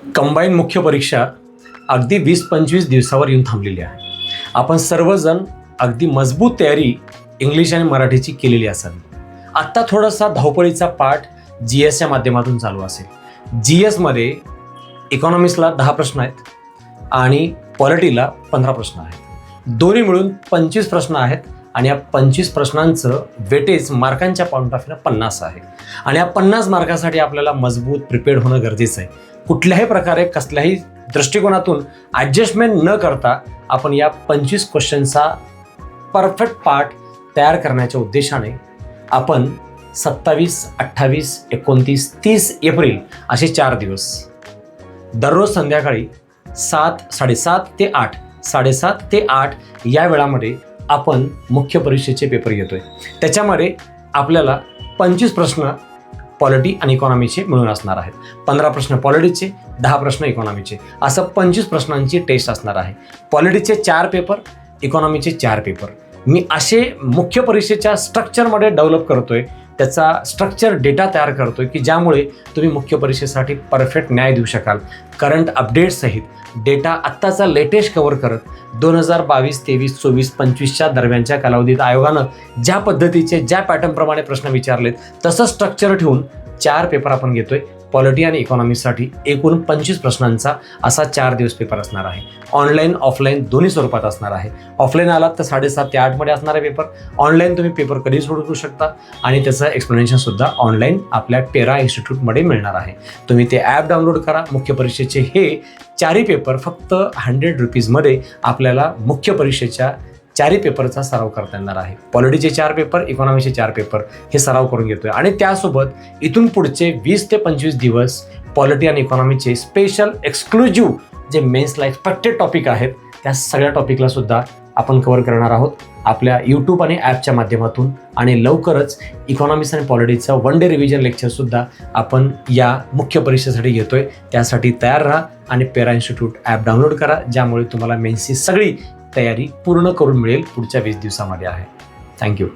Combine मुख्य परीक्षा अगदी 20-25 दिवसावर येऊन थांबलेली आहे. आपण सर्वजण अगदी मजबूत तयारी इंग्लिश आणि मराठीची केलेली असावी. आत्ता थोडासा धावपळीचा पाठ GSच्या माध्यमातून चालू असेल. GSमध्ये इकॉनॉमिक्सला 10 प्रश्न आहेत आणि पॉलिटीला 15 प्रश्न आहेत. दोन्ही मिळून 25 प्रश्न आहेत आणि या 25 प्रश्नांचं वेटेज मार्कांच्या पॉईंट ऑफ व्ह्यूनं 50 आहे. आणि या 50 मार्कासाठी आपल्याला मजबूत प्रिपेअर्ड होणं गरजेचं आहे. कुठल्याही प्रकारे कसल्याही दृष्टिकोनातून ॲडजस्टमेंट न करता आपण या 25 क्वेश्चनचा परफेक्ट पाठ तयार करण्याच्या उद्देशाने आपण 27, 28, 29, 30 एप्रिल असे 4 दिवस दररोज संध्याकाळी 7:30 ते 8, 7:30 ते 8 या वेळामध्ये आपण मुख्य परीक्षेचे पेपर घेतोय. त्याच्यामध्ये आपल्याला 25 प्रश्न पॉलिटी आणि इकॉनॉमीचे मिळून असणार आहेत. 15 प्रश्न पॉलिटीचे, 10 प्रश्न इकॉनॉमीचे, असं 25 प्रश्नांची टेस्ट असणार आहे. पॉलिटीचे 4 पेपर, इकॉनॉमीचे 4 पेपर. मी असे मुख्य परीक्षेच्या स्ट्रक्चरमध्ये डेव्हलप करतोय, त्याचा स्ट्रक्चर डेटा तयार करतोय की ज्यामुळे तुम्ही मुख्य परीक्षेसाठी परफेक्ट न्याय देऊ शकाल. करंट अपडेट्स सहित डेटा आत्ताचा लेटेस्ट कव्हर करत 2022, 23, 24, 25च्या दरम्यानच्या कालावधीत आयोगानं ज्या पद्धतीचे ज्या पॅटर्नप्रमाणे प्रश्न विचारलेत तसं स्ट्रक्चर ठेवून 4 पेपर आपण घेतोय. पॉलिटी आणि इकॉनॉमीसाठी एकूण 25 प्रश्नांचा असा 4 दिवस पेपर असणार आहे. ऑनलाईन ऑफलाईन दोन्ही स्वरूपात असणार आहे. ऑफलाईन आलात तर 7:30 ते 8 मध्ये असणारे पेपर. ऑनलाईन तुम्ही पेपर कधी सोडवू शकता आणि त्याचं एक्सप्लेनेशनसुद्धा ऑनलाईन आपल्या पेरा इन्स्टिट्यूटमध्ये मिळणार आहे. तुम्ही ते ॲप डाउनलोड करा. मुख्य परीक्षेचे हे 4ही पेपर फक्त 100 रुपीजमध्ये आपल्याला मुख्य परीक्षेच्या 4ही पेपरचा सराव करता येणार आहे. पॉलिटीचे 4 पेपर, इकॉनॉमीचे 4 पेपर हे सराव करून घेतोय आणि त्यासोबत इथून पुढचे 20 ते 25 दिवस पॉलिटी आणि इकॉनॉमीचे स्पेशल एक्सक्लुझिव्ह जे मेन्सला एक्सपेक्टेड टॉपिक आहेत त्या सगळ्या टॉपिकला सुद्धा आपण कव्हर करणार आहोत आपल्या यूट्यूब आणि ॲपच्या माध्यमातून. आणि लवकरच इकॉनॉमिक्स आणि पॉलिटीचं 1 डे रिव्हिजन लेक्चरसुद्धा आपण या मुख्य परीक्षेसाठी घेतोय. त्यासाठी तयार राहा आणि पेरा इन्स्टिट्यूट ॲप डाउनलोड करा, ज्यामुळे तुम्हाला मेन्सची सगळी तयारी पूर्ण करून मिळेल पुढच्या 20 दिवसामध्ये आहे. थँक्यू.